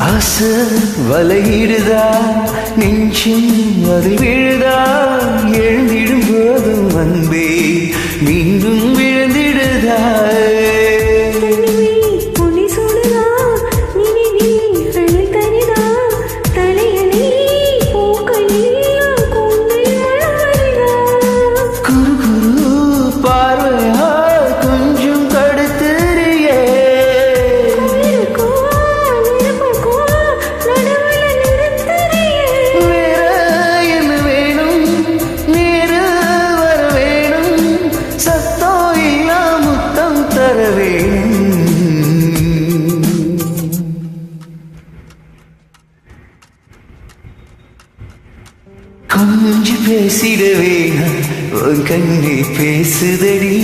ஆசை வலையிடுதா நெஞ்சும் அது விழுதா எழுந்திடும் போதும் அன்பே மீண்டும் விழுந்திடுதா கொஞ்சம் பேசிடவே உன் கண்ணை பேசுதடி